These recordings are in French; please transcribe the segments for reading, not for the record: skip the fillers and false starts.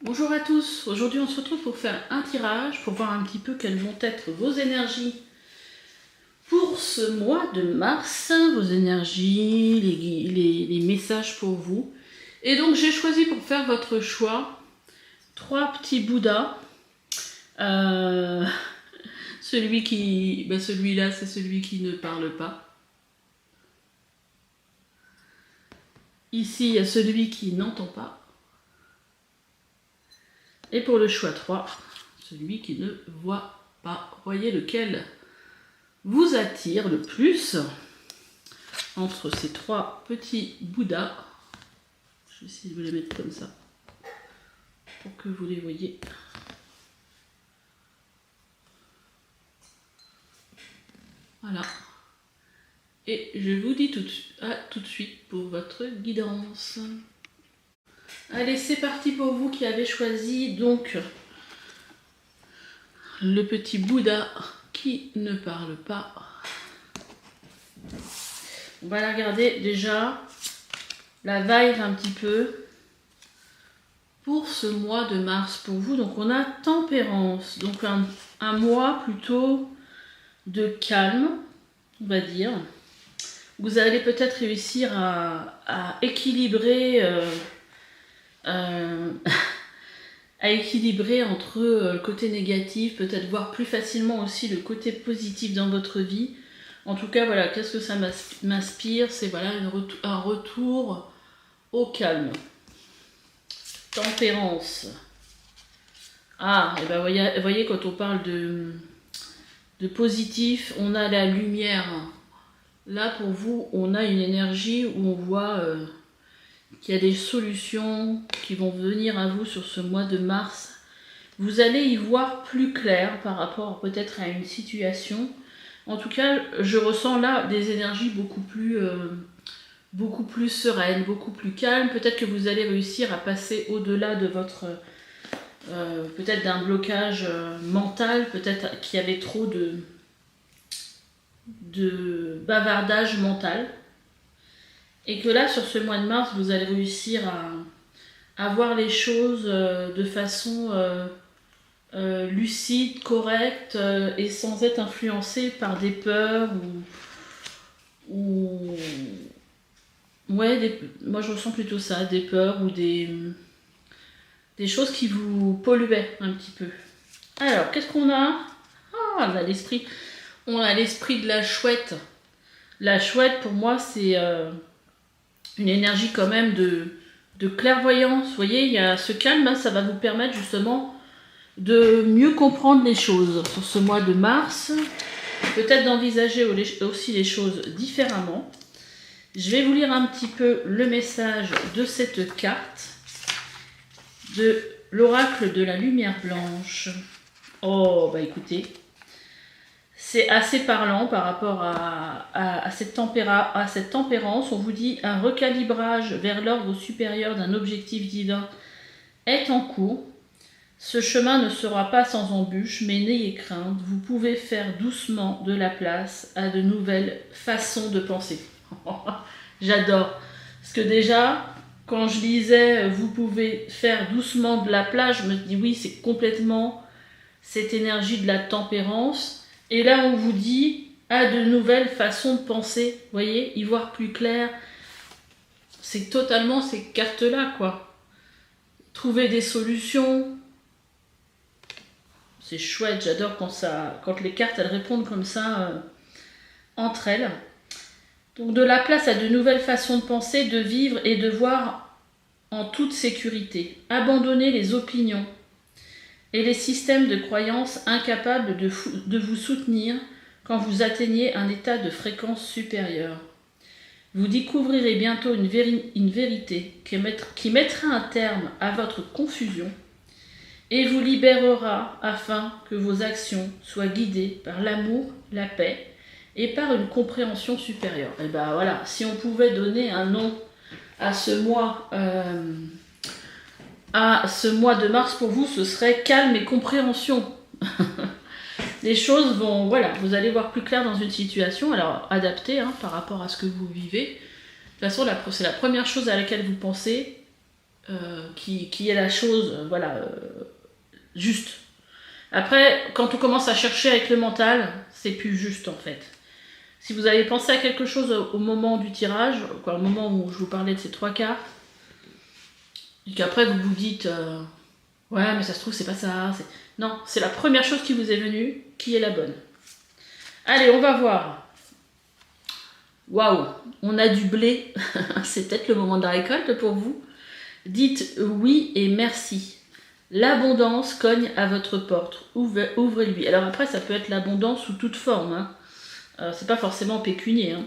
Bonjour à tous, aujourd'hui on se retrouve pour faire un tirage, pour voir un petit peu quelles vont être vos énergies pour ce mois de mars, vos énergies, les messages pour vous. Et donc j'ai choisi pour faire votre choix 3 petits Bouddhas. Celui-là c'est celui qui ne parle pas. Ici il y a celui qui n'entend pas. Et pour le choix 3, celui qui ne voit pas. Voyez lequel vous attire le plus entre ces 3 petits Bouddhas. Je vais essayer de vous les mettre comme ça pour que vous les voyez. Voilà. Et je vous dis tout de suite pour votre guidance. Allez, c'est parti pour vous qui avez choisi donc le petit Bouddha qui ne parle pas. On va la regarder déjà, la vibe un petit peu pour ce mois de mars pour vous. Donc on a tempérance, donc un mois plutôt de calme, on va dire. Vous allez peut-être réussir à équilibrer à équilibrer entre le côté négatif, peut-être voir plus facilement aussi le côté positif dans votre vie. En tout cas, voilà, qu'est-ce que ça m'inspire? C'est voilà, un retour au calme. Tempérance. Ah, et ben voyez, quand on parle de positif, on a la lumière. Là, pour vous, on a une énergie où on voit qu'il y a des solutions qui vont venir à vous sur ce mois de mars. Vous allez y voir plus clair par rapport peut-être à une situation. En tout cas, je ressens là des énergies beaucoup plus sereines, beaucoup plus calmes. Peut-être que vous allez réussir à passer au-delà de votre... peut-être d'un blocage mental, peut-être qu'il y avait trop de bavardage mental. Et que là, sur ce mois de mars, vous allez réussir à voir les choses de façon lucide, correcte et sans être influencé par des peurs ou ouais, moi je ressens plutôt ça, des peurs ou des choses qui vous polluaient un petit peu. Alors, qu'est-ce qu'on a? Ah, on a l'esprit. On a l'esprit de la chouette. La chouette, pour moi, c'est une énergie quand même de clairvoyance. Vous voyez, il y a ce calme, hein, ça va vous permettre justement de mieux comprendre les choses sur ce mois de mars. Peut-être d'envisager aussi les choses différemment. Je vais vous lire un petit peu le message de cette carte, de l'oracle de la lumière blanche. Oh, bah écoutez, c'est assez parlant par rapport à cette tempérance. On vous dit un recalibrage vers l'ordre supérieur d'un objectif divin est en cours. Ce chemin ne sera pas sans embûches, mais n'ayez crainte, vous pouvez faire doucement de la place à de nouvelles façons de penser. J'adore. Parce que déjà, quand je lisais « vous pouvez faire doucement de la place », je me dis oui, c'est complètement cette énergie de la tempérance. Et là, on vous dit à de nouvelles façons de penser. Vous voyez, y voir plus clair. C'est totalement ces cartes-là, quoi. Trouver des solutions. C'est chouette, j'adore quand les cartes elles répondent comme ça entre elles. Donc de la place à de nouvelles façons de penser, de vivre et de voir en toute sécurité. Abandonner les opinions et les systèmes de croyances incapables de vous soutenir quand vous atteignez un état de fréquence supérieure. Vous découvrirez bientôt une vérité qui mettra un terme à votre confusion et vous libérera afin que vos actions soient guidées par l'amour, la paix et par une compréhension supérieure. Et ben voilà, si on pouvait donner un nom à ce mois de mars pour vous, ce serait calme et compréhension. Les choses vont, voilà, vous allez voir plus clair dans une situation, alors adaptée par rapport à ce que vous vivez. De toute façon, c'est la première chose à laquelle vous pensez. qui est la chose, voilà, juste. Après, quand on commence à chercher avec le mental, c'est plus juste en fait. Si vous avez pensé à quelque chose au moment du tirage, quoi, au moment où je vous parlais de ces 3 cartes, et qu'après vous vous dites ouais mais ça se trouve c'est pas ça, non, c'est la première chose qui vous est venue qui est la bonne. Allez, on va voir. Waouh, on a du blé. C'est peut-être le moment de la récolte pour vous. Dites oui et merci. L'abondance cogne à votre porte. Ouvrez-lui. Alors après, ça peut être l'abondance sous toute forme. Hein. C'est pas forcément pécunier. Hein.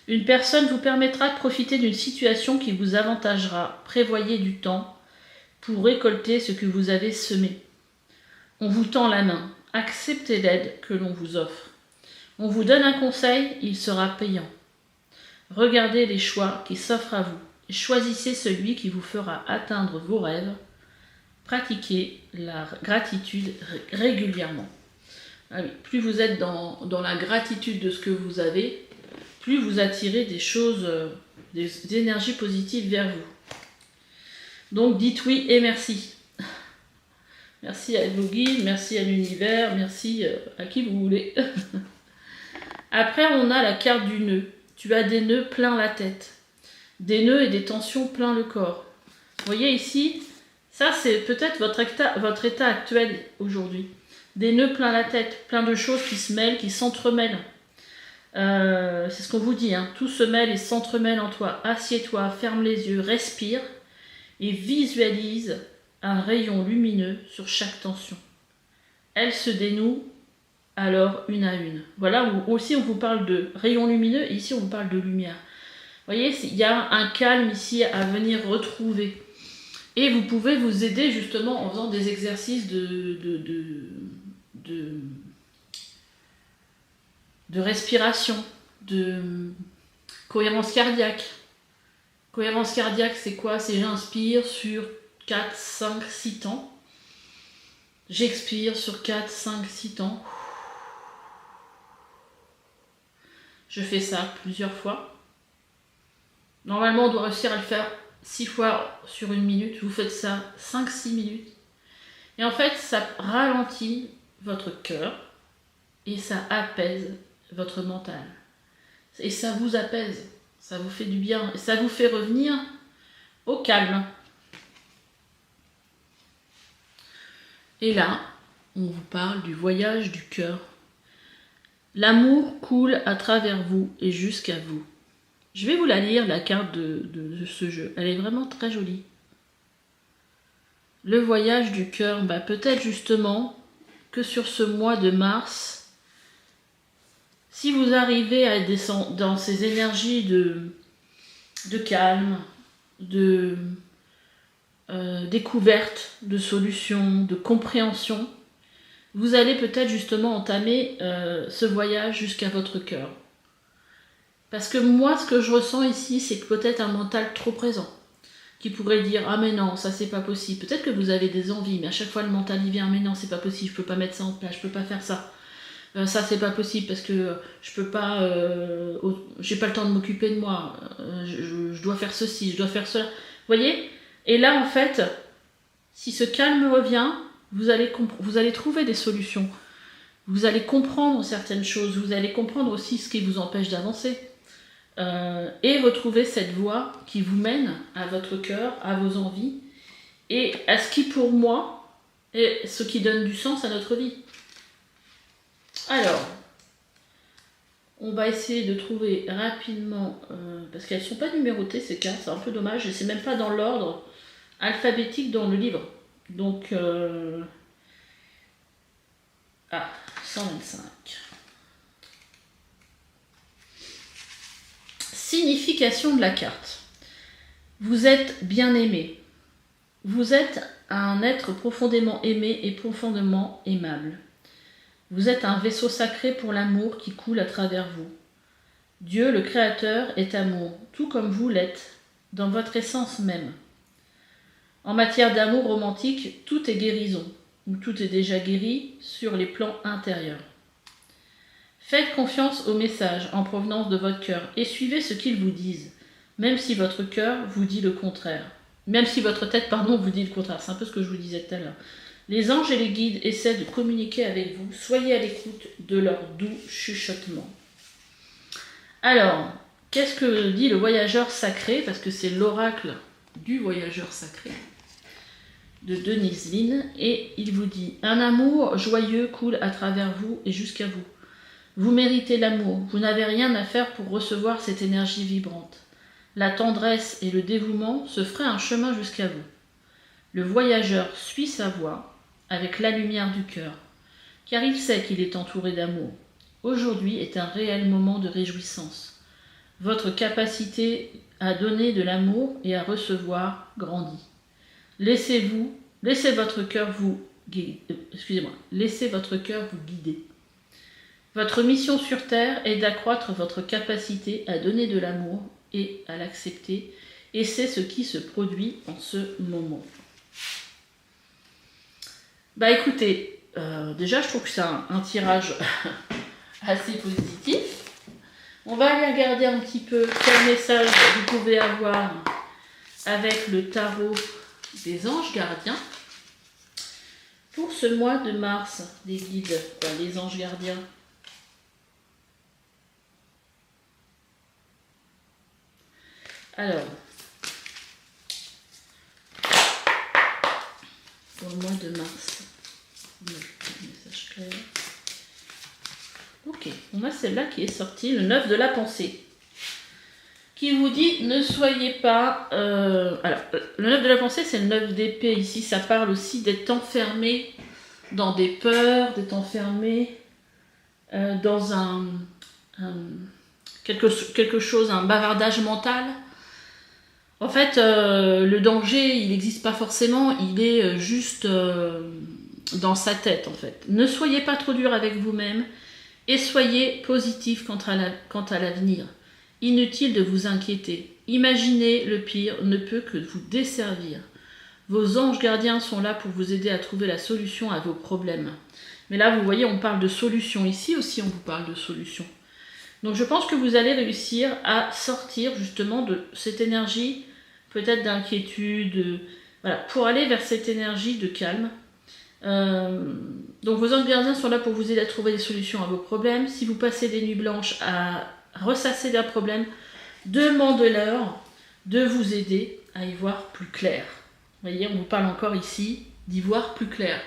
Une personne vous permettra de profiter d'une situation qui vous avantagera. Prévoyez du temps pour récolter ce que vous avez semé. On vous tend la main. Acceptez l'aide que l'on vous offre. On vous donne un conseil, il sera payant. Regardez les choix qui s'offrent à vous. Choisissez celui qui vous fera atteindre vos rêves. Pratiquez la gratitude régulièrement. Ah oui, plus vous êtes dans la gratitude de ce que vous avez, plus vous attirez des choses, des énergies positives vers vous. Donc dites oui et merci. Merci à vos guides, merci à l'univers, merci à qui vous voulez. Après, on a la carte du nœud. Tu as des nœuds plein la tête. Des nœuds et des tensions plein le corps. Vous voyez ici, ça c'est peut-être votre état actuel aujourd'hui. Des nœuds plein la tête, plein de choses qui se mêlent, qui s'entremêlent. C'est ce qu'on vous dit, hein. Tout se mêle et s'entremêle en toi. Assieds-toi, ferme les yeux, respire et visualise un rayon lumineux sur chaque tension. Elle se dénoue alors une à une. Voilà, où aussi on vous parle de rayon lumineux et ici on vous parle de lumière. Vous voyez, il y a un calme ici à venir retrouver. Et vous pouvez vous aider justement en faisant des exercices de respiration, de cohérence cardiaque. Cohérence cardiaque, c'est quoi? C'est j'inspire sur 4, 5, 6 temps. J'expire sur 4, 5, 6 temps. Je fais ça plusieurs fois. Normalement, on doit réussir à le faire 6 fois sur 1 minute. Vous faites ça 5-6 minutes. Et en fait, ça ralentit votre cœur et ça apaise votre mental. Et ça vous apaise. Ça vous fait du bien. Et ça vous fait revenir au calme. Et là, on vous parle du voyage du cœur. L'amour coule à travers vous et jusqu'à vous. Je vais vous la lire, la carte de ce jeu. Elle est vraiment très jolie. Le voyage du cœur, peut-être justement que sur ce mois de mars, si vous arrivez à descendre dans ces énergies de calme, de découverte, de solution, de compréhension, vous allez peut-être justement entamer ce voyage jusqu'à votre cœur. Parce que moi, ce que je ressens ici, c'est peut-être un mental trop présent, qui pourrait dire « Ah mais non, ça c'est pas possible ». Peut-être que vous avez des envies, mais à chaque fois le mental y vient « Mais non, c'est pas possible, je peux pas mettre ça en place, je peux pas faire ça. Ça c'est pas possible parce que je peux pas, j'ai pas le temps de m'occuper de moi, je dois faire ceci, je dois faire cela ». Vous voyez? Et là en fait, si ce calme revient, vous allez trouver des solutions. Vous allez comprendre certaines choses, vous allez comprendre aussi ce qui vous empêche d'avancer. Et retrouver cette voie qui vous mène à votre cœur, à vos envies, et à ce qui pour moi est ce qui donne du sens à notre vie. Alors, on va essayer de trouver rapidement, parce qu'elles ne sont pas numérotées ces cartes, c'est un peu dommage, et c'est même pas dans l'ordre alphabétique dans le livre. Donc, 125. Signification de la carte. Vous êtes bien aimé. Vous êtes un être profondément aimé et profondément aimable. Vous êtes un vaisseau sacré pour l'amour qui coule à travers vous. Dieu, le Créateur, est amour, tout comme vous l'êtes, dans votre essence même. En matière d'amour romantique, tout est guérison, ou tout est déjà guéri sur les plans intérieurs. Faites confiance aux messages en provenance de votre cœur et suivez ce qu'ils vous disent, même si votre cœur vous dit le contraire. Même si votre tête, pardon, vous dit le contraire. C'est un peu ce que je vous disais tout à l'heure. Les anges et les guides essaient de communiquer avec vous. Soyez à l'écoute de leurs doux chuchotements. Alors, qu'est-ce que dit le voyageur sacré? Parce que c'est l'oracle du voyageur sacré de Denise Lynn. Et il vous dit: un amour joyeux coule à travers vous et jusqu'à vous. Vous méritez l'amour. Vous n'avez rien à faire pour recevoir cette énergie vibrante. La tendresse et le dévouement se feraient un chemin jusqu'à vous. Le voyageur suit sa voie avec la lumière du cœur, car il sait qu'il est entouré d'amour. Aujourd'hui est un réel moment de réjouissance. Votre capacité à donner de l'amour et à recevoir grandit. Laissez votre cœur vous guider. Laissez votre cœur vous guider. Votre mission sur Terre est d'accroître votre capacité à donner de l'amour et à l'accepter, et c'est ce qui se produit en ce moment. Bah écoutez, déjà je trouve que c'est un tirage assez positif. On va aller regarder un petit peu quel message vous pouvez avoir avec le tarot des anges gardiens pour ce mois de mars, des guides, les anges gardiens. Alors, pour le mois de mars, message clair. Ok, on a celle-là qui est sortie, le 9 de la pensée, qui vous dit ne soyez pas... alors, le 9 de la pensée, c'est le 9 d'épée. Ici, ça parle aussi d'être enfermé dans des peurs, d'être enfermé dans quelque chose, un bavardage mental. En fait, le danger, il n'existe pas forcément, il est juste dans sa tête, en fait. Ne soyez pas trop dur avec vous-même et soyez positif quant à l'avenir. Inutile de vous inquiéter. Imaginer le pire ne peut que vous desservir. Vos anges gardiens sont là pour vous aider à trouver la solution à vos problèmes. Mais là, vous voyez, on parle de solution. Ici aussi, on vous parle de solution. Donc, je pense que vous allez réussir à sortir justement de cette énergie peut-être d'inquiétude, voilà, pour aller vers cette énergie de calme. Donc vos anges gardiens sont là pour vous aider à trouver des solutions à vos problèmes. Si vous passez des nuits blanches à ressasser d'un problème, demandez-leur de vous aider à y voir plus clair. Vous voyez, on vous parle encore ici d'y voir plus clair.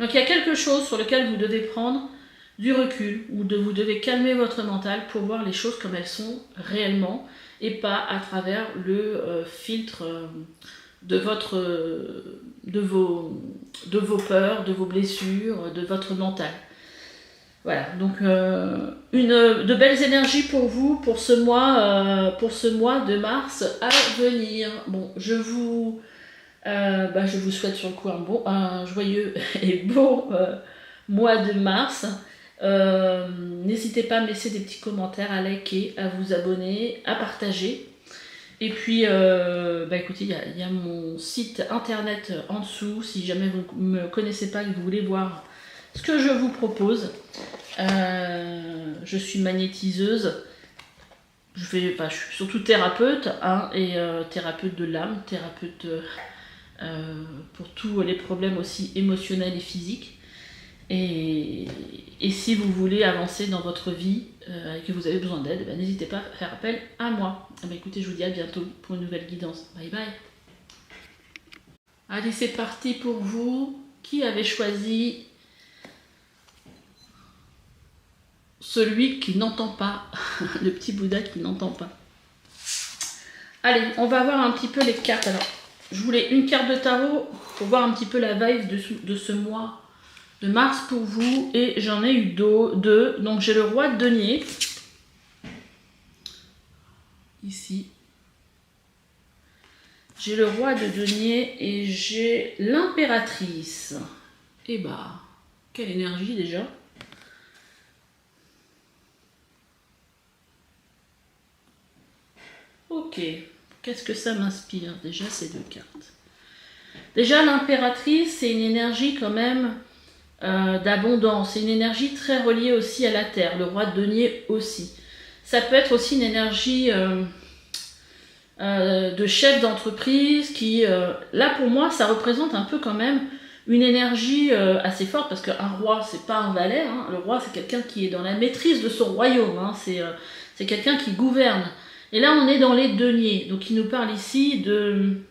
Donc il y a quelque chose sur lequel vous devez prendre du recul, ou vous devez calmer votre mental pour voir les choses comme elles sont réellement, et pas à travers le filtre de vos peurs, de vos blessures, de votre mental. Voilà, donc de belles énergies pour vous pour ce mois de mars à venir. Bon, je vous souhaite sur le coup un joyeux et beau mois de mars. N'hésitez pas à me laisser des petits commentaires, à liker, à vous abonner, à partager. Et puis, écoutez, il y a mon site internet en dessous, si jamais vous ne me connaissez pas et que vous voulez voir ce que je vous propose. Je suis magnétiseuse, je suis surtout thérapeute, et thérapeute de l'âme, thérapeute pour tous les problèmes aussi émotionnels et physiques. Et si vous voulez avancer dans votre vie et que vous avez besoin d'aide, n'hésitez pas à faire appel à moi. Écoutez, je vous dis à bientôt pour une nouvelle guidance. Bye bye. Allez, c'est parti pour vous. Qui avait choisi celui qui n'entend pas, le petit Bouddha qui n'entend pas? Allez, on va voir un petit peu les cartes. Alors, je voulais une carte de tarot pour voir un petit peu la vibe de ce mois de mars pour vous, et j'en ai eu deux. Donc j'ai le roi de denier ici, j'ai le roi de denier et j'ai l'impératrice. Et quelle énergie déjà. Ok, qu'est-ce que ça m'inspire déjà ces deux cartes? Déjà l'impératrice, c'est une énergie quand même d'abondance, c'est une énergie très reliée aussi à la terre, le roi de denier aussi. Ça peut être aussi une énergie de chef d'entreprise qui, là pour moi, ça représente un peu quand même une énergie assez forte, parce qu'un roi, c'est pas un valet, hein. Le roi, c'est quelqu'un qui est dans la maîtrise de son royaume, hein. C'est quelqu'un qui gouverne. Et là, on est dans les deniers, donc il nous parle ici d'une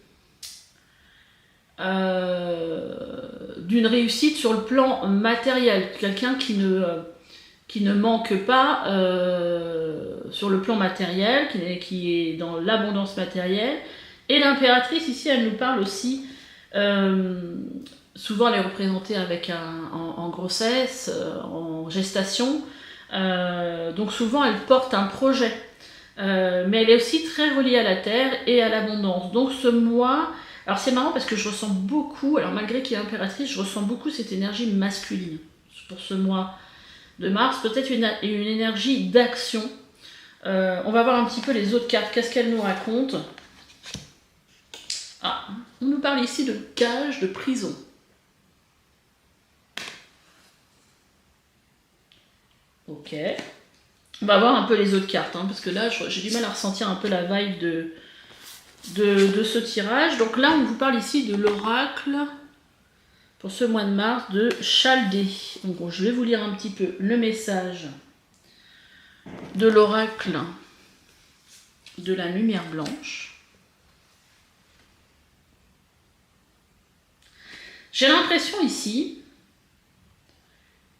réussite sur le plan matériel, quelqu'un qui ne manque pas sur le plan matériel, qui est dans l'abondance matérielle. Et l'impératrice, ici, elle nous parle aussi, souvent elle est représentée avec en grossesse, en gestation, donc souvent elle porte un projet, mais elle est aussi très reliée à la terre et à l'abondance. Donc ce mois, alors c'est marrant parce que je ressens beaucoup, alors malgré qu'il y ait impératrice, je ressens beaucoup cette énergie masculine pour ce mois de mars, peut-être une énergie d'action. On va voir un petit peu les autres cartes, qu'est-ce qu'elles nous racontent. Ah, on nous parle ici de cage, de prison. Ok. On va voir un peu les autres cartes, hein, parce que là, j'ai du mal à ressentir un peu la vibe de ce tirage. Donc là, on vous parle ici de l'oracle pour ce mois de mars de Chaldée. Donc bon, je vais vous lire un petit peu le message de l'oracle de la lumière blanche. J'ai l'impression ici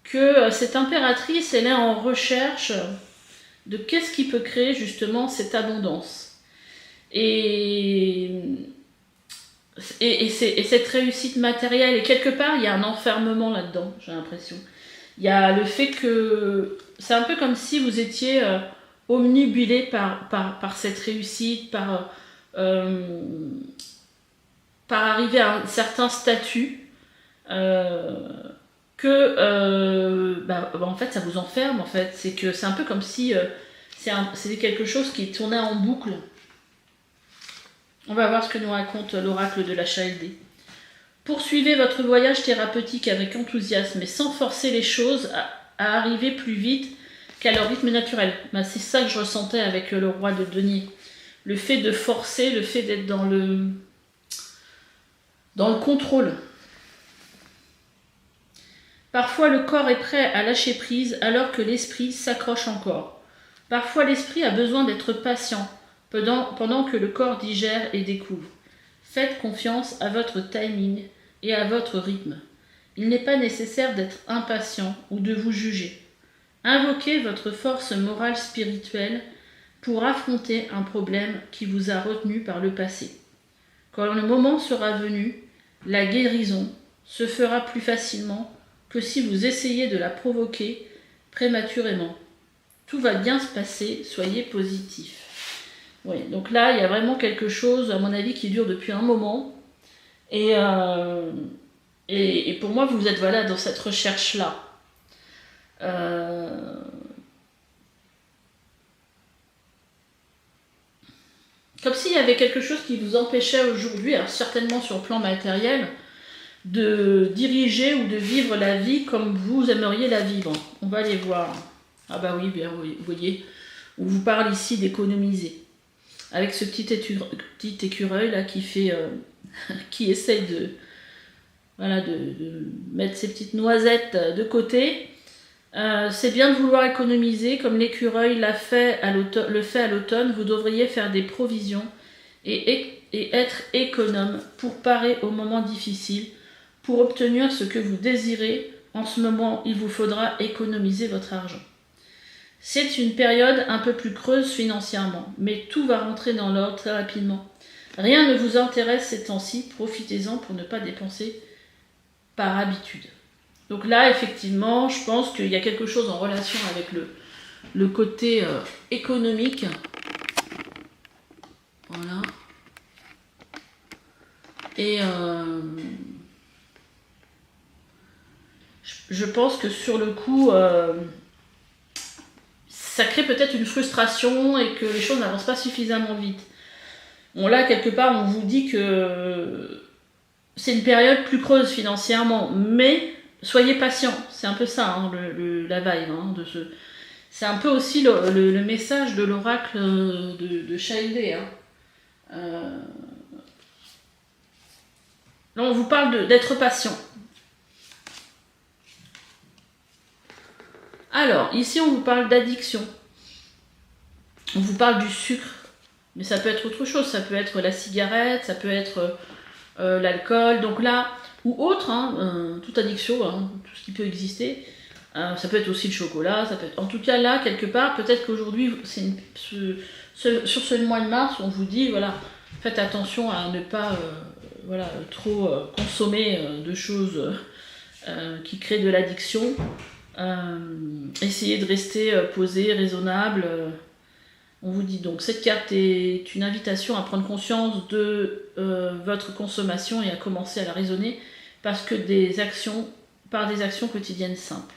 que cette impératrice, elle est en recherche de qu'est-ce qui peut créer justement cette abondance. Et cette réussite matérielle, et quelque part, il y a un enfermement là-dedans, j'ai l'impression. Il y a le fait que c'est un peu comme si vous étiez omnibulé par cette réussite, par arriver à un certain statut, en fait ça vous enferme. En fait, c'est un peu comme si c'est quelque chose qui tournait en boucle. On va voir ce que nous raconte l'oracle de la Chaldée. Poursuivez votre voyage thérapeutique avec enthousiasme et sans forcer les choses à arriver plus vite qu'à leur rythme naturel. C'est ça que je ressentais avec le roi de denier. Le fait de forcer, le fait d'être dans le contrôle. Parfois le corps est prêt à lâcher prise alors que l'esprit s'accroche encore. Parfois l'esprit a besoin d'être patient pendant que le corps digère et découvre. Faites confiance à votre timing et à votre rythme. Il n'est pas nécessaire d'être impatient ou de vous juger. Invoquez votre force morale spirituelle pour affronter un problème qui vous a retenu par le passé. Quand le moment sera venu, la guérison se fera plus facilement que si vous essayez de la provoquer prématurément. Tout va bien se passer, soyez positif. Oui, donc là, il y a vraiment quelque chose, à mon avis, qui dure depuis un moment. Et pour moi, vous êtes dans cette recherche-là. Comme s'il y avait quelque chose qui vous empêchait aujourd'hui, alors certainement sur le plan matériel, de diriger ou de vivre la vie comme vous aimeriez la vivre. On va aller voir. Ah bah oui, bien, vous voyez, on vous parle ici d'économiser. Avec ce petit écureuil là qui fait, qui essaye de mettre ses petites noisettes de côté. C'est bien de vouloir économiser, comme l'écureuil le fait à l'automne. Vous devriez faire des provisions et être économe pour parer aux moments difficiles. Pour obtenir ce que vous désirez, en ce moment, il vous faudra économiser votre argent. C'est une période un peu plus creuse financièrement, mais tout va rentrer dans l'ordre très rapidement. Rien ne vous intéresse ces temps-ci, profitez-en pour ne pas dépenser par habitude. Donc là, effectivement, je pense qu'il y a quelque chose en relation avec le côté économique. Voilà. Et je pense que sur le coup, ça crée peut-être une frustration et que les choses n'avancent pas suffisamment vite. Bon, là, quelque part, on vous dit que c'est une période plus creuse financièrement, mais soyez patient. C'est un peu ça, hein, la vibe. Hein, c'est un peu aussi le message de l'oracle de Chaldée. Hein. Là, on vous parle d'être patient. Alors, ici, on vous parle d'addiction. On vous parle du sucre. Mais ça peut être autre chose. Ça peut être la cigarette, ça peut être l'alcool. Donc là, ou autre, hein, toute addiction, hein, tout ce qui peut exister. Ça peut être aussi le chocolat. Ça peut être... En tout cas, là, quelque part, peut-être qu'aujourd'hui, sur ce mois de mars, on vous dit, voilà, faites attention à ne pas voilà, trop consommer de choses qui créent de l'addiction. Essayez de rester posé, raisonnable. On vous dit donc, cette carte est une invitation à prendre conscience de votre consommation et à commencer à la raisonner par des actions quotidiennes simples.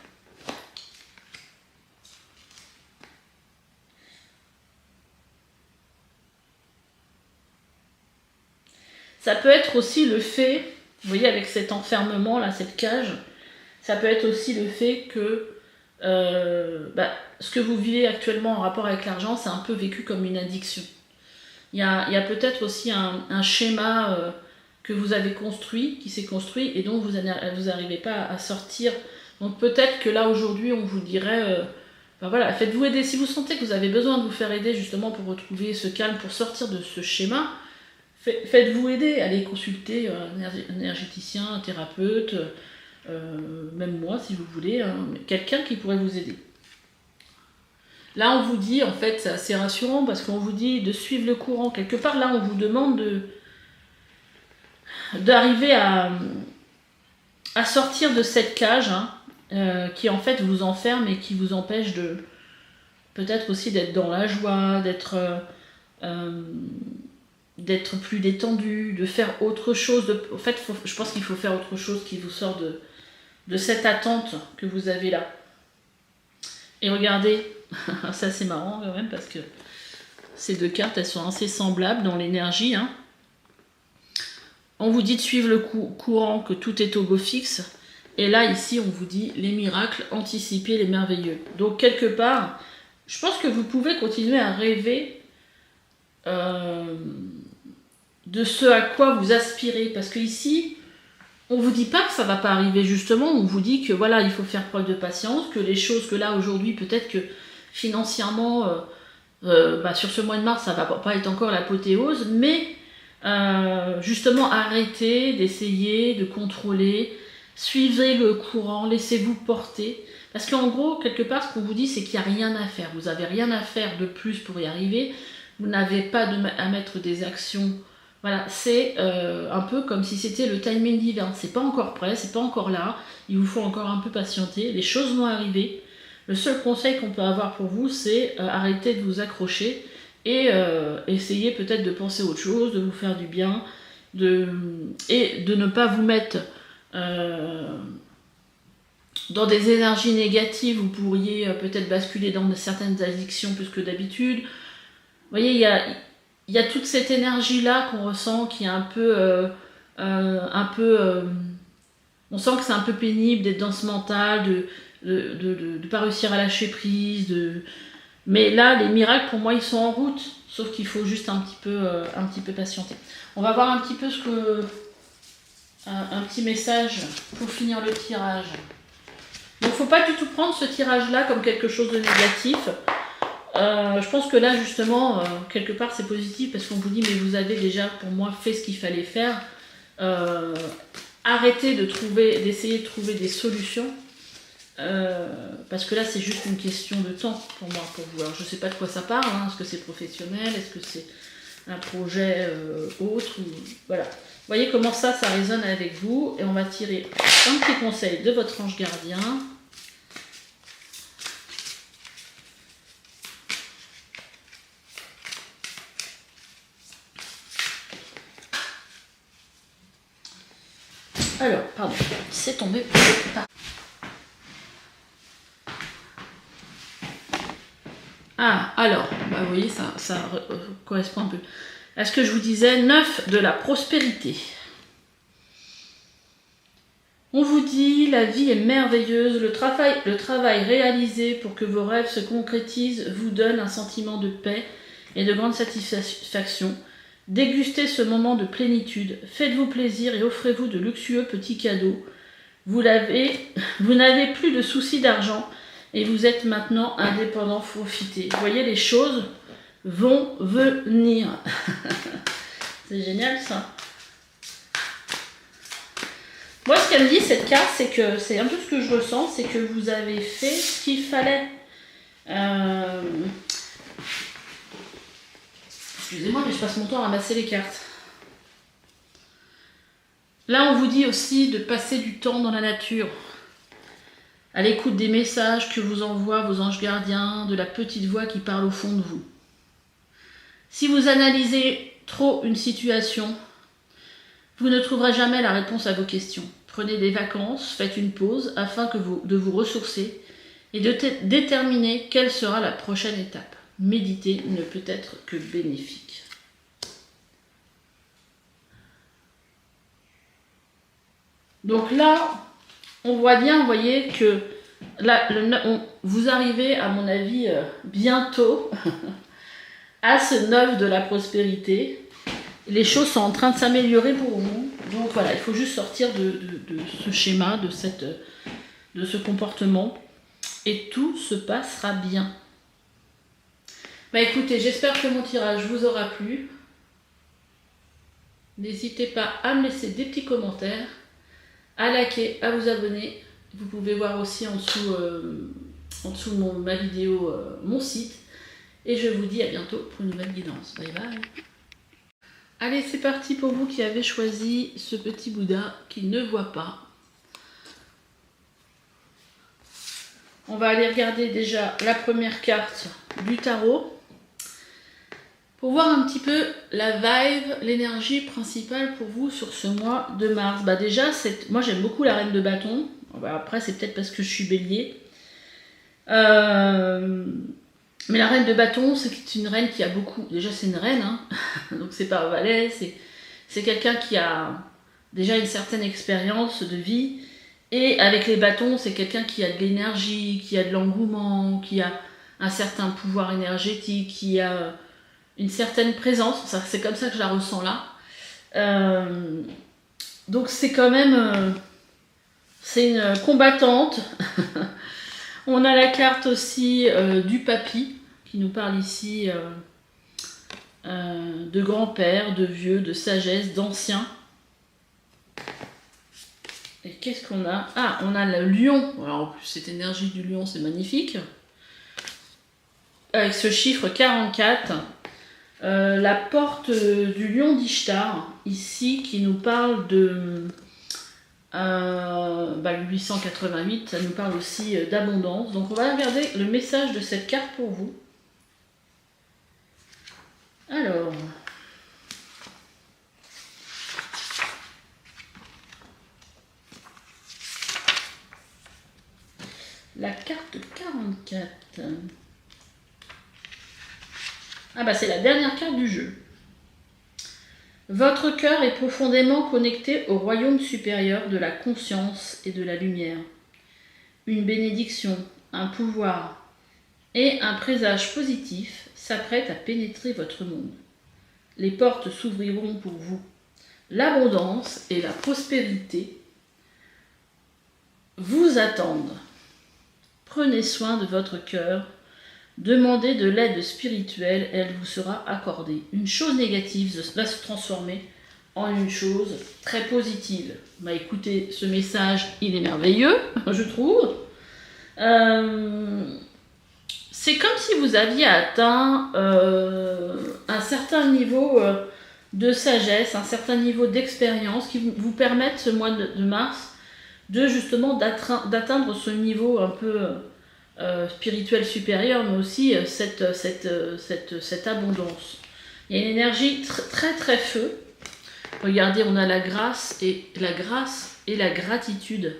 Ça peut être aussi le fait, vous voyez, avec cet enfermement là, cette cage, ça peut être aussi le fait que ce que vous vivez actuellement en rapport avec l'argent, c'est un peu vécu comme une addiction. Il y a peut-être aussi un schéma que vous avez construit, qui s'est construit et dont vous n'arrivez pas à sortir. Donc peut-être que là aujourd'hui on vous dirait, voilà, faites-vous aider. Si vous sentez que vous avez besoin de vous faire aider justement pour retrouver ce calme, pour sortir de ce schéma, faites-vous aider, allez consulter un énergéticien, un thérapeute, même moi si vous voulez, hein, quelqu'un qui pourrait vous aider. Là on vous dit, en fait c'est assez rassurant parce qu'on vous dit de suivre le courant. Quelque part là on vous demande d'arriver à sortir de cette cage qui en fait vous enferme et qui vous empêche de peut-être aussi d'être dans la joie, d'être plus détendu, de faire autre chose. En fait, je pense qu'il faut faire autre chose qui vous sort de cette attente que vous avez là. Et regardez, ça c'est marrant quand même parce que ces deux cartes, elles sont assez semblables dans l'énergie. Hein. On vous dit de suivre le courant, que tout est au beau fixe. Et là, ici, on vous dit les miracles, anticiper les merveilleux. Donc, quelque part, je pense que vous pouvez continuer à rêver de ce à quoi vous aspirez. Parce que ici, on vous dit pas que ça va pas arriver justement, on vous dit que voilà, il faut faire preuve de patience, que les choses que là aujourd'hui, peut-être que financièrement, sur ce mois de mars, ça va pas être encore l'apothéose, mais justement arrêtez d'essayer de contrôler, suivez le courant, laissez-vous porter. Parce qu'en gros, quelque part, ce qu'on vous dit, c'est qu'il n'y a rien à faire. Vous n'avez rien à faire de plus pour y arriver. Vous n'avez pas à mettre des actions. Voilà, c'est un peu comme si c'était le timing divin. C'est pas encore prêt, c'est pas encore là. Il vous faut encore un peu patienter. Les choses vont arriver. Le seul conseil qu'on peut avoir pour vous, c'est arrêter de vous accrocher et essayer peut-être de penser à autre chose, de vous faire du bien, et de ne pas vous mettre dans des énergies négatives. Vous pourriez peut-être basculer dans certaines addictions plus que d'habitude. Vous voyez, il y a toute cette énergie-là qu'on ressent qui est un peu... on sent que c'est un peu pénible d'être dans ce mental, de pas réussir à lâcher prise. Mais là, les miracles, pour moi, ils sont en route. Sauf qu'il faut juste un petit peu patienter. On va voir un petit peu un petit message pour finir le tirage. Donc, faut pas du tout prendre ce tirage-là comme quelque chose de négatif. Je pense que là, justement, quelque part, c'est positif parce qu'on vous dit, mais vous avez déjà, pour moi, fait ce qu'il fallait faire. Arrêtez d'essayer de trouver des solutions. Parce que là, c'est juste une question de temps pour moi, pour vous. Alors, je ne sais pas de quoi ça parle. Hein. Est-ce que c'est professionnel? Est-ce que c'est un projet autre Voilà. Vous voyez comment ça résonne avec vous. Et on va tirer un petit conseil de votre ange gardien. Alors, pardon, c'est tombé. Ah, alors, bah vous voyez, ça correspond un peu à ce que je vous disais, 9 de la prospérité. On vous dit, la vie est merveilleuse, le travail réalisé pour que vos rêves se concrétisent vous donne un sentiment de paix et de grande satisfaction. Dégustez ce moment de plénitude, faites-vous plaisir et offrez-vous de luxueux petits cadeaux. Vous n'avez plus de soucis d'argent et vous êtes maintenant indépendant, profitez. Vous voyez, les choses vont venir. C'est génial ça. Moi, ce qu'elle me dit, cette carte, c'est que c'est un peu ce que je ressens, c'est que vous avez fait ce qu'il fallait. Excusez-moi, mais je passe mon temps à ramasser les cartes. Là, on vous dit aussi de passer du temps dans la nature, à l'écoute des messages que vous envoient vos anges gardiens, de la petite voix qui parle au fond de vous. Si vous analysez trop une situation, vous ne trouverez jamais la réponse à vos questions. Prenez des vacances, faites une pause afin de vous ressourcer et de déterminer quelle sera la prochaine étape. Méditer ne peut être que bénéfique. Donc là, on voit bien, vous voyez, que là, vous arrivez, à mon avis, bientôt à ce 9 de la prospérité. Les choses sont en train de s'améliorer pour vous. Donc voilà, il faut juste sortir de ce schéma, de ce comportement. Et tout se passera bien. Bah écoutez, j'espère que mon tirage vous aura plu. N'hésitez pas à me laisser des petits commentaires, à liker, à vous abonner. Vous pouvez voir aussi en dessous de ma vidéo mon site. Et je vous dis à bientôt pour une nouvelle guidance. Bye bye. Allez, c'est parti pour vous qui avez choisi ce petit Bouddha qui ne voit pas. On va aller regarder déjà la première carte du tarot pour voir un petit peu la vibe, l'énergie principale pour vous sur ce mois de mars. Bah déjà, moi j'aime beaucoup la reine de bâton. Après, c'est peut-être parce que je suis bélier. Mais la reine de bâton, c'est une reine qui a beaucoup... Déjà, c'est une reine, hein. Donc c'est pas un valet, c'est quelqu'un qui a déjà une certaine expérience de vie. Et avec les bâtons, c'est quelqu'un qui a de l'énergie, qui a de l'engouement, qui a un certain pouvoir énergétique, qui a une certaine présence. C'est comme ça que je la ressens là. Donc c'est quand même... c'est une combattante. On a la carte aussi du papy, qui nous parle ici de grand-père, de vieux, de sagesse, d'ancien. Et qu'est-ce qu'on a? Ah, on a le lion. Alors, en plus, cette énergie du lion, c'est magnifique. Avec ce chiffre 44. La porte du lion d'Ishtar, ici, qui nous parle de 888. Ça nous parle aussi d'abondance. Donc, on va regarder le message de cette carte pour vous. Alors... la carte 44. Ah bah c'est la dernière carte du jeu. Votre cœur est profondément connecté au royaume supérieur de la conscience et de la lumière. Une bénédiction, un pouvoir et un présage positif s'apprêtent à pénétrer votre monde. Les portes s'ouvriront pour vous. L'abondance et la prospérité vous attendent. Prenez soin de votre cœur, demandez de l'aide spirituelle et elle vous sera accordée. Une chose négative va se transformer en une chose très positive. Bah écoutez, ce message, il est merveilleux, je trouve. C'est comme si vous aviez atteint un certain niveau de sagesse, un certain niveau d'expérience qui vous permettent ce mois de mars de justement d'atteindre ce niveau un peu spirituel supérieur, mais aussi cette abondance. Il y a une énergie très très feu. Regardez, on a la grâce et la gratitude.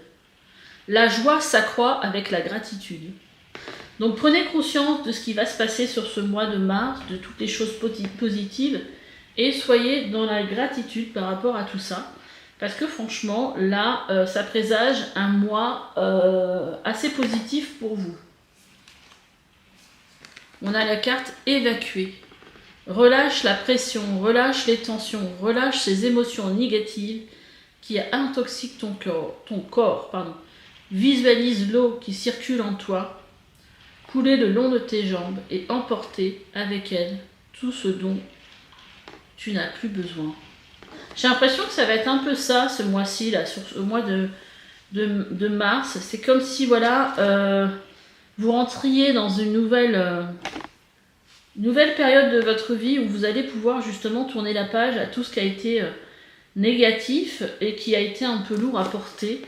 La joie s'accroît avec la gratitude. Donc prenez conscience de ce qui va se passer sur ce mois de mars, de toutes les choses positives, et soyez dans la gratitude par rapport à tout ça. Parce que franchement, là, ça présage un mois assez positif pour vous. On a la carte évacuée. Relâche la pression, relâche les tensions, relâche ces émotions négatives qui intoxiquent ton corps. Visualise l'eau qui circule en toi, couler le long de tes jambes et emporter avec elle tout ce dont tu n'as plus besoin. J'ai l'impression que ça va être un peu ça ce mois-ci, là, sur le mois de mars. C'est comme si, voilà, vous rentriez dans une nouvelle période de votre vie où vous allez pouvoir justement tourner la page à tout ce qui a été négatif et qui a été un peu lourd à porter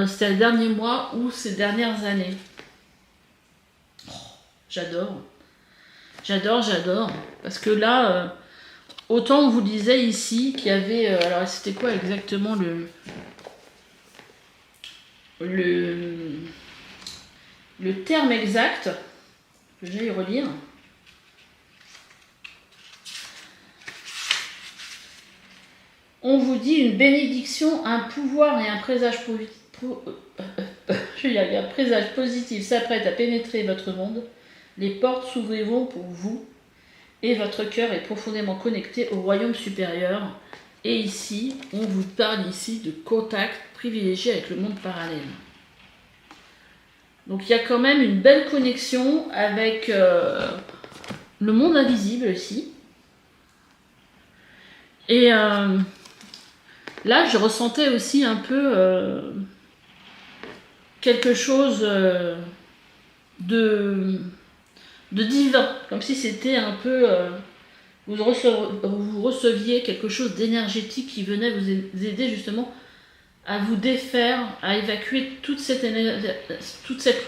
ces derniers mois ou ces dernières années. Oh, j'adore. Parce que là, autant on vous disait ici qu'il y avait... alors c'était quoi exactement le terme exact? Je vais y relire. On vous dit une bénédiction, un pouvoir et un présage positif s'apprête à pénétrer votre monde. Les portes s'ouvriront pour vous et votre cœur est profondément connecté au royaume supérieur. Et ici, on vous parle ici de contact privilégié avec le monde parallèle. Donc il y a quand même une belle connexion avec le monde invisible ici. Et là, je ressentais aussi un peu quelque chose de divin, comme si c'était un peu... vous receviez quelque chose d'énergétique qui venait vous aider justement à vous défaire, à évacuer toute cette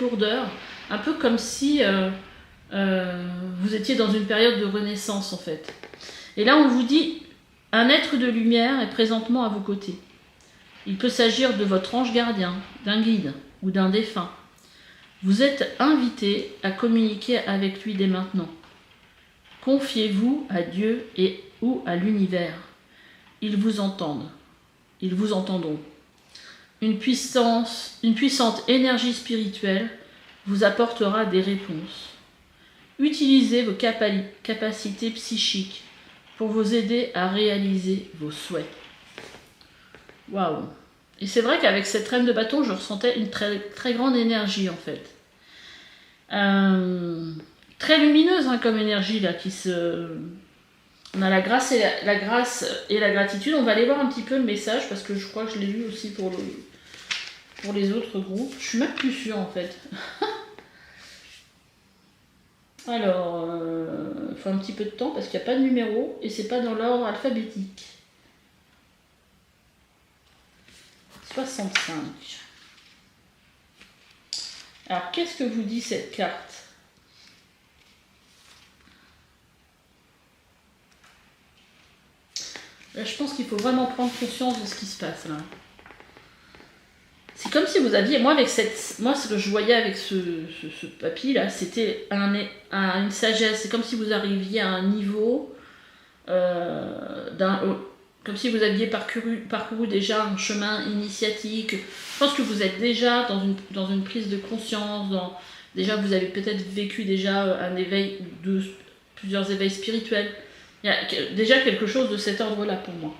lourdeur, un peu comme si vous étiez dans une période de renaissance en fait. Et là, on vous dit... Un être de lumière est présentement à vos côtés. Il peut s'agir de votre ange gardien, d'un guide ou d'un défunt. Vous êtes invité à communiquer avec lui dès maintenant. Confiez-vous à Dieu ou à l'univers. Ils vous entendent. Ils vous entendront. Une puissante énergie spirituelle vous apportera des réponses. Utilisez vos capacités psychiques pour vous aider à réaliser vos souhaits. Waouh! Et c'est vrai qu'avec cette reine de bâton, je ressentais une très, très grande énergie en fait. Très lumineuse comme énergie là qui se... On a la grâce et la grâce et la gratitude. On va aller voir un petit peu le message parce que je crois que je l'ai lu aussi pour les autres groupes. Je suis même plus sûre en fait. Alors, il faut un petit peu de temps parce qu'il n'y a pas de numéro et c'est pas dans l'ordre alphabétique. 65. Alors, qu'est-ce que vous dit cette carte? Là, je pense qu'il faut vraiment prendre conscience de ce qui se passe là. C'est comme si vous aviez, moi ce que je voyais avec ce papy là, c'était une sagesse. C'est comme si vous arriviez à un niveau, comme si vous aviez parcouru déjà un chemin initiatique. Je pense que vous êtes déjà dans une prise de conscience. Déjà, vous avez peut-être vécu déjà un éveil, plusieurs éveils spirituels. Il y a déjà quelque chose de cet ordre-là pour moi.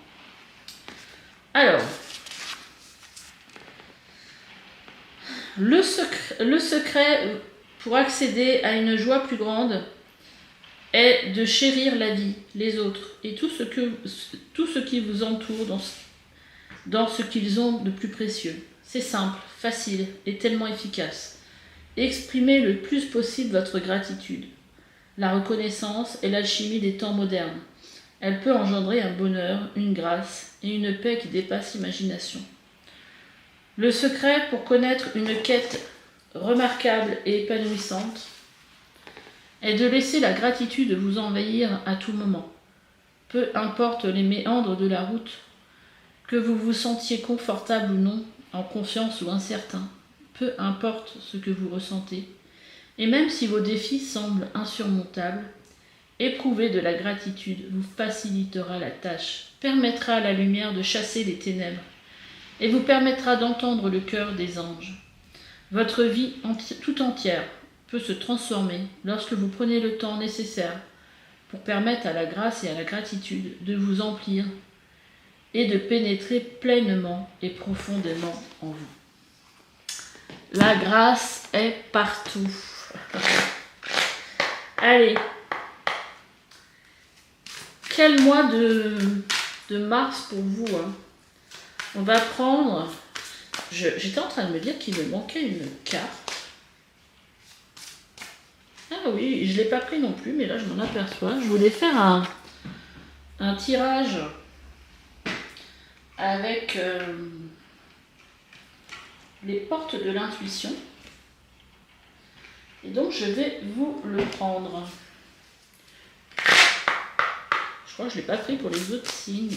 Alors. Le secret pour accéder à une joie plus grande est de chérir la vie, les autres et tout ce qui vous entoure dans ce qu'ils ont de plus précieux. C'est simple, facile et tellement efficace. Exprimez le plus possible votre gratitude. La reconnaissance est l'alchimie des temps modernes. Elle peut engendrer un bonheur, une grâce et une paix qui dépasse l'imagination. Le secret pour connaître une quête remarquable et épanouissante est de laisser la gratitude vous envahir à tout moment. Peu importe les méandres de la route, que vous vous sentiez confortable ou non, en confiance ou incertain, peu importe ce que vous ressentez, et même si vos défis semblent insurmontables, éprouver de la gratitude vous facilitera la tâche, permettra à la lumière de chasser les ténèbres, et vous permettra d'entendre le cœur des anges. Votre vie tout entière peut se transformer lorsque vous prenez le temps nécessaire pour permettre à la grâce et à la gratitude de vous emplir et de pénétrer pleinement et profondément en vous. La grâce est partout. Allez. Quel mois de mars pour vous, hein? On va prendre... J'étais en train de me dire qu'il me manquait une carte. Ah oui, je ne l'ai pas pris non plus, mais là je m'en aperçois. Je voulais faire un tirage avec les portes de l'intuition. Et donc je vais vous le prendre. Je crois que je ne l'ai pas pris pour les autres signes.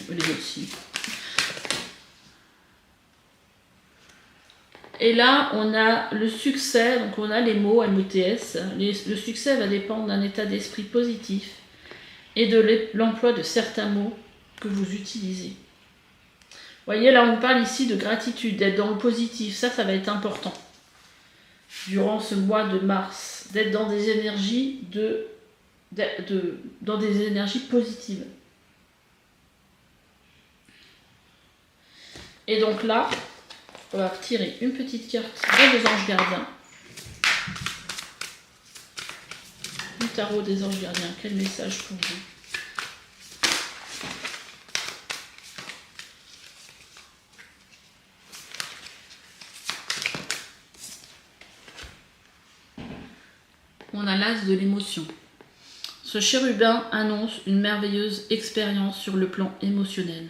Et là, on a le succès, donc on a les mots MOTS. Le succès va dépendre d'un état d'esprit positif et de l'emploi de certains mots que vous utilisez. Vous voyez, là, on parle ici de gratitude, d'être dans le positif. Ça va être important. Durant ce mois de mars, d'être dans des énergies dans des énergies positives. Et donc là, on va retirer une petite carte des anges gardiens. Du tarot des anges gardiens, quel message pour vous? On a l'as de l'émotion. Ce chérubin annonce une merveilleuse expérience sur le plan émotionnel.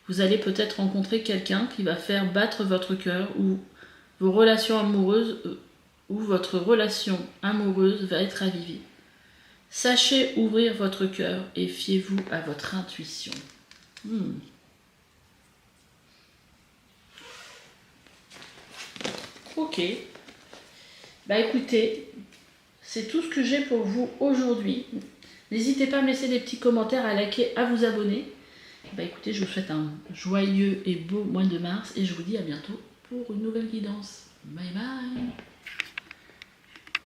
Vous allez peut-être rencontrer quelqu'un qui va faire battre votre cœur ou vos relations amoureuses ou votre relation amoureuse va être ravivée. Sachez ouvrir votre cœur et fiez-vous à votre intuition. Ok. Bah écoutez, c'est tout ce que j'ai pour vous aujourd'hui. N'hésitez pas à me laisser des petits commentaires, à liker, à vous abonner. Bah écoutez, je vous souhaite un joyeux et beau mois de mars et je vous dis à bientôt pour une nouvelle guidance. Bye bye.